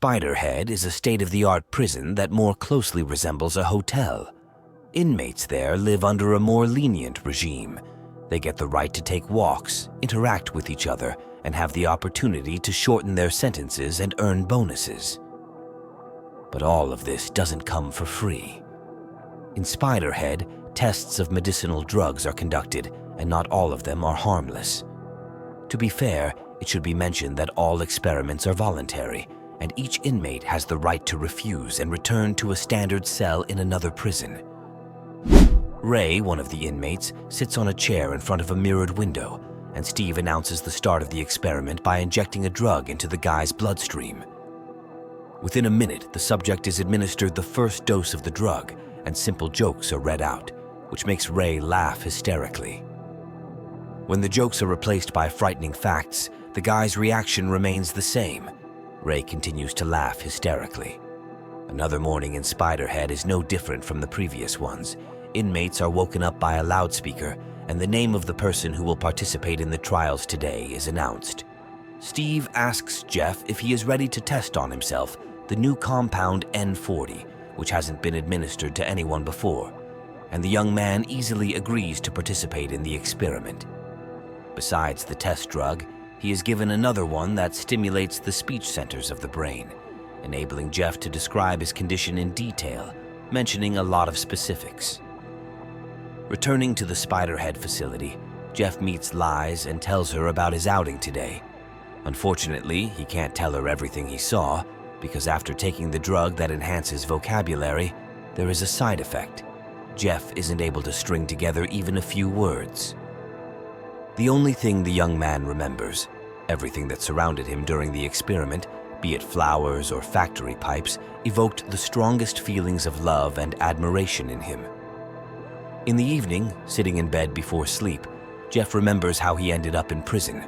Spiderhead is a state-of-the-art prison that more closely resembles a hotel. Inmates there live under a more lenient regime. They get the right to take walks, interact with each other, and have the opportunity to shorten their sentences and earn bonuses. But all of this doesn't come for free. In Spiderhead, tests of medicinal drugs are conducted, and not all of them are harmless. To be fair, it should be mentioned that all experiments are voluntary, and each inmate has the right to refuse and return to a standard cell in another prison. Ray, one of the inmates, sits on a chair in front of a mirrored window, and Steve announces the start of the experiment by injecting a drug into the guy's bloodstream. Within a minute, the subject is administered the first dose of the drug, and simple jokes are read out, which makes Ray laugh hysterically. When the jokes are replaced by frightening facts, the guy's reaction remains the same. Ray continues to laugh hysterically. Another morning in Spiderhead is no different from the previous ones. Inmates are woken up by a loudspeaker, and the name of the person who will participate in the trials today is announced. Steve asks Jeff if he is ready to test on himself the new compound N40, which hasn't been administered to anyone before, and the young man easily agrees to participate in the experiment. Besides the test drug, he is given another one that stimulates the speech centers of the brain, enabling Jeff to describe his condition in detail, mentioning a lot of specifics. Returning to the Spiderhead facility, Jeff meets Liz and tells her about his outing today. Unfortunately, he can't tell her everything he saw, because after taking the drug that enhances vocabulary, there is a side effect. Jeff isn't able to string together even a few words. The only thing the young man remembers, everything that surrounded him during the experiment, be it flowers or factory pipes, evoked the strongest feelings of love and admiration in him. In the evening, sitting in bed before sleep, Jeff remembers how he ended up in prison.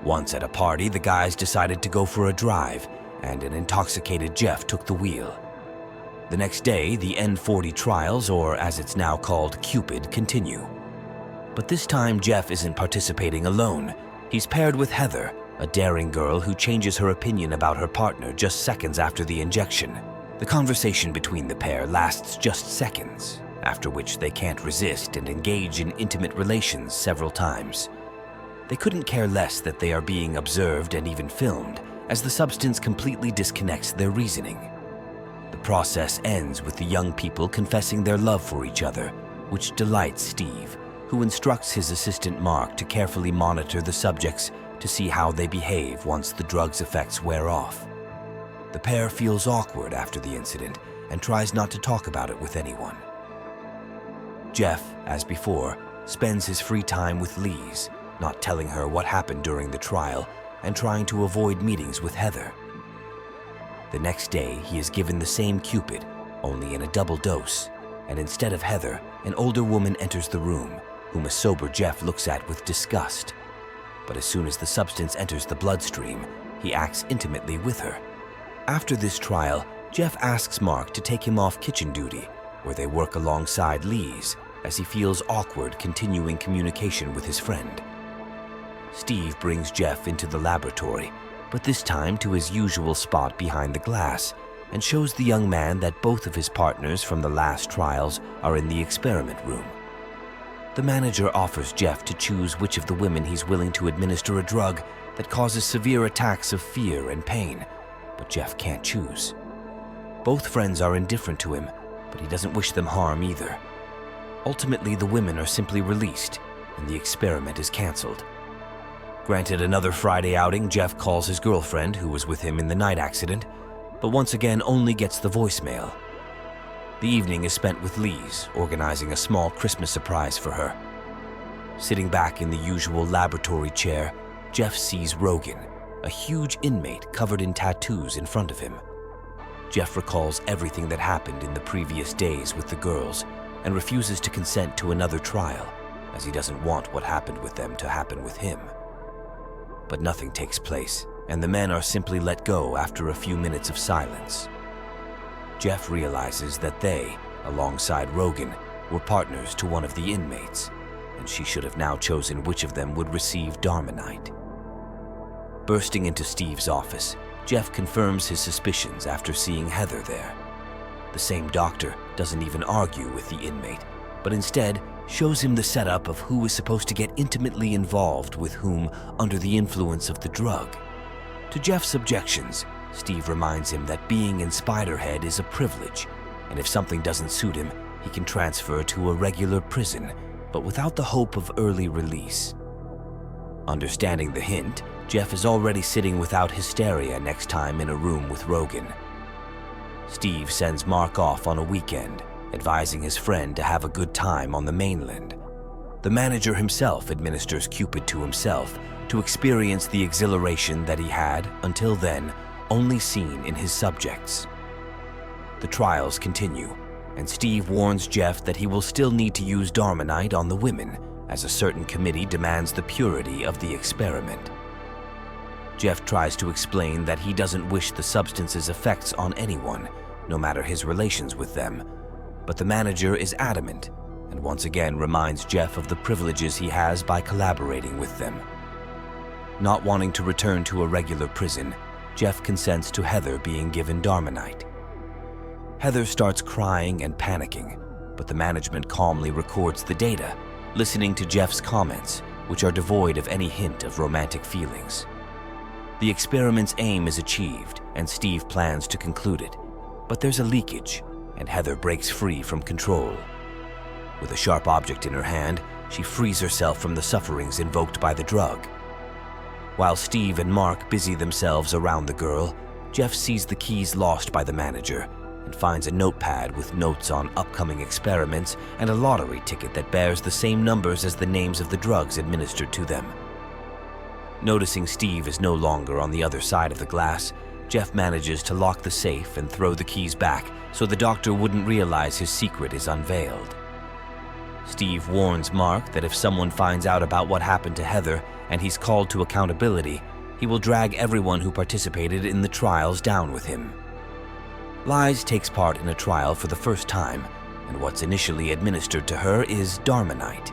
Once at a party, the guys decided to go for a drive, and an intoxicated Jeff took the wheel. The next day, the N40 trials, or as it's now called, Cupid, continue. But this time, Jeff isn't participating alone. He's paired with Heather, a daring girl who changes her opinion about her partner just seconds after the injection. The conversation between the pair lasts just seconds, after which they can't resist and engage in intimate relations several times. They couldn't care less that they are being observed and even filmed, as the substance completely disconnects their reasoning. The process ends with the young people confessing their love for each other, which delights Steve, who instructs his assistant Mark to carefully monitor the subjects to see how they behave once the drug's effects wear off. The pair feels awkward after the incident and tries not to talk about it with anyone. Jeff, as before, spends his free time with Liz, not telling her what happened during the trial and trying to avoid meetings with Heather. The next day, he is given the same Cupid, only in a double dose, and instead of Heather, an older woman enters the room, whom a sober Jeff looks at with disgust. But as soon as the substance enters the bloodstream, he acts intimately with her. After this trial, Jeff asks Mark to take him off kitchen duty, where they work alongside Liz, as he feels awkward continuing communication with his friend. Steve brings Jeff into the laboratory, but this time to his usual spot behind the glass, and shows the young man that both of his partners from the last trials are in the experiment room. The manager offers Jeff to choose which of the women he's willing to administer a drug that causes severe attacks of fear and pain, but Jeff can't choose. Both friends are indifferent to him, but he doesn't wish them harm either. Ultimately, the women are simply released, and the experiment is canceled. Granted another Friday outing, Jeff calls his girlfriend, who was with him in the night accident, but once again only gets the voicemail. The evening is spent with Liz, organizing a small Christmas surprise for her. Sitting back in the usual laboratory chair, Jeff sees Rogan, a huge inmate covered in tattoos in front of him. Jeff recalls everything that happened in the previous days with the girls and refuses to consent to another trial, as he doesn't want what happened with them to happen with him. But nothing takes place, and the men are simply let go after a few minutes of silence. Jeff realizes that they, alongside Rogan, were partners to one of the inmates, and she should have now chosen which of them would receive Darmanite. Bursting into Steve's office, Jeff confirms his suspicions after seeing Heather there. The same doctor doesn't even argue with the inmate, but instead shows him the setup of who is supposed to get intimately involved with whom under the influence of the drug. To Jeff's objections, Steve reminds him that being in Spiderhead is a privilege, and if something doesn't suit him, he can transfer to a regular prison, but without the hope of early release. Understanding the hint, Jeff is already sitting without hysteria next time in a room with Rogan. Steve sends Mark off on a weekend, advising his friend to have a good time on the mainland. The manager himself administers Cupid to himself to experience the exhilaration that he had, until then, only seen in his subjects. The trials continue, and Steve warns Jeff that he will still need to use Darmanite on the women, as a certain committee demands the purity of the experiment. Jeff tries to explain that he doesn't wish the substance's effects on anyone, no matter his relations with them, but the manager is adamant and once again reminds Jeff of the privileges he has by collaborating with them. Not wanting to return to a regular prison, Jeff consents to Heather being given Darmanite. Heather starts crying and panicking, but the management calmly records the data, listening to Jeff's comments, which are devoid of any hint of romantic feelings. The experiment's aim is achieved, and Steve plans to conclude it, but there's a leakage, and Heather breaks free from control. With a sharp object in her hand, she frees herself from the sufferings invoked by the drug. While Steve and Mark busy themselves around the girl, Jeff sees the keys lost by the manager and finds a notepad with notes on upcoming experiments and a lottery ticket that bears the same numbers as the names of the drugs administered to them. Noticing Steve is no longer on the other side of the glass, Jeff manages to lock the safe and throw the keys back so the doctor wouldn't realize his secret is unveiled. Steve warns Mark that if someone finds out about what happened to Heather and he's called to accountability, he will drag everyone who participated in the trials down with him. Liz takes part in a trial for the first time, and what's initially administered to her is Darmanite.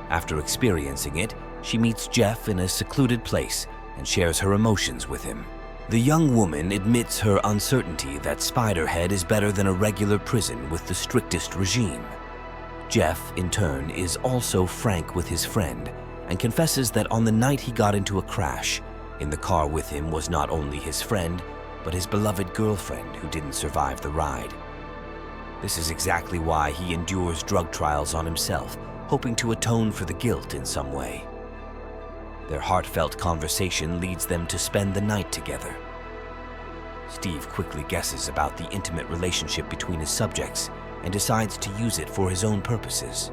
After experiencing it, she meets Jeff in a secluded place and shares her emotions with him. The young woman admits her uncertainty that Spiderhead is better than a regular prison with the strictest regime. Jeff, in turn, is also frank with his friend and confesses that on the night he got into a crash, in the car with him was not only his friend, but his beloved girlfriend who didn't survive the ride. This is exactly why he endures drug trials on himself, hoping to atone for the guilt in some way. Their heartfelt conversation leads them to spend the night together. Steve quickly guesses about the intimate relationship between his subjects and decides to use it for his own purposes.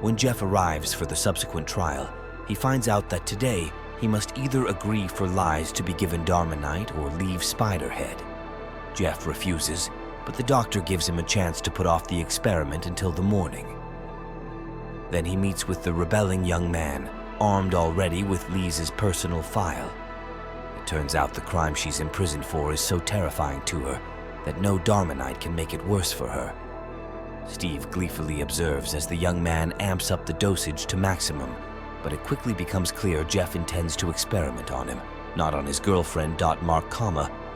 When Jeff arrives for the subsequent trial, he finds out that today he must either agree for Liz to be given Darmanite or leave Spiderhead. Jeff refuses, but the doctor gives him a chance to put off the experiment until the morning. Then he meets with the rebelling young man, armed already with Liz's personal file. It turns out the crime she's imprisoned for is so terrifying to her that no Darmanite can make it worse for her. Steve gleefully observes as the young man amps up the dosage to maximum, but it quickly becomes clear Jeff intends to experiment on him, not on his girlfriend. Mark,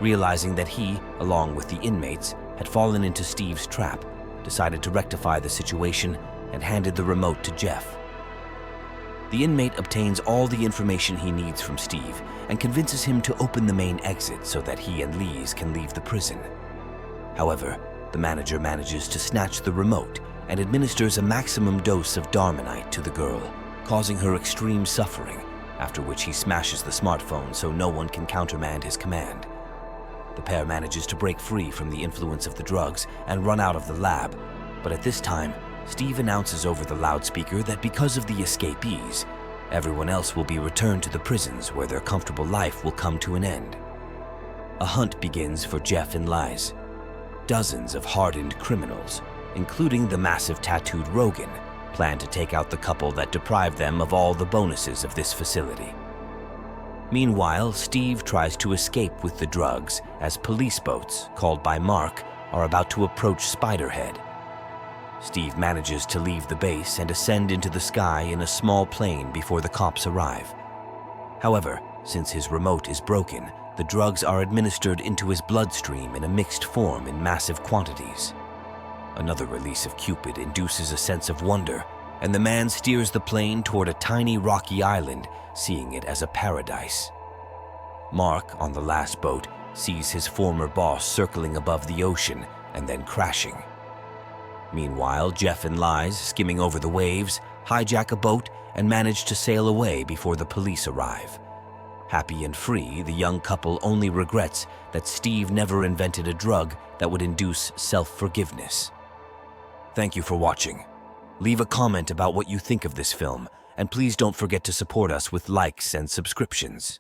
realizing that he, along with the inmates, had fallen into Steve's trap, decided to rectify the situation and handed the remote to Jeff. The inmate obtains all the information he needs from Steve and convinces him to open the main exit so that he and Liz can leave the prison. However, the manager manages to snatch the remote and administers a maximum dose of Darmanite to the girl, causing her extreme suffering, after which he smashes the smartphone so no one can countermand his command. The pair manages to break free from the influence of the drugs and run out of the lab, but at this time, Steve announces over the loudspeaker that because of the escapees, everyone else will be returned to the prisons where their comfortable life will come to an end. A hunt begins for Jeff and Liz. Dozens of hardened criminals, including the massive tattooed Rogan, plan to take out the couple that deprived them of all the bonuses of this facility. Meanwhile, Steve tries to escape with the drugs as police boats, called by Mark, are about to approach Spiderhead. Steve manages to leave the base and ascend into the sky in a small plane before the cops arrive. However, since his remote is broken, The drugs are administered into his bloodstream in a mixed form in massive quantities. Another release of Cupid induces a sense of wonder, and the man steers the plane toward a tiny rocky island, seeing it as a paradise. Mark, on the last boat, sees his former boss circling above the ocean and then crashing. Meanwhile, Jeff and Liz, skimming over the waves, hijack a boat and manage to sail away before the police arrive. Happy and free, the young couple only regrets that Steve never invented a drug that would induce self-forgiveness. Thank you for watching. Leave a comment about what you think of this film, and please don't forget to support us with likes and subscriptions.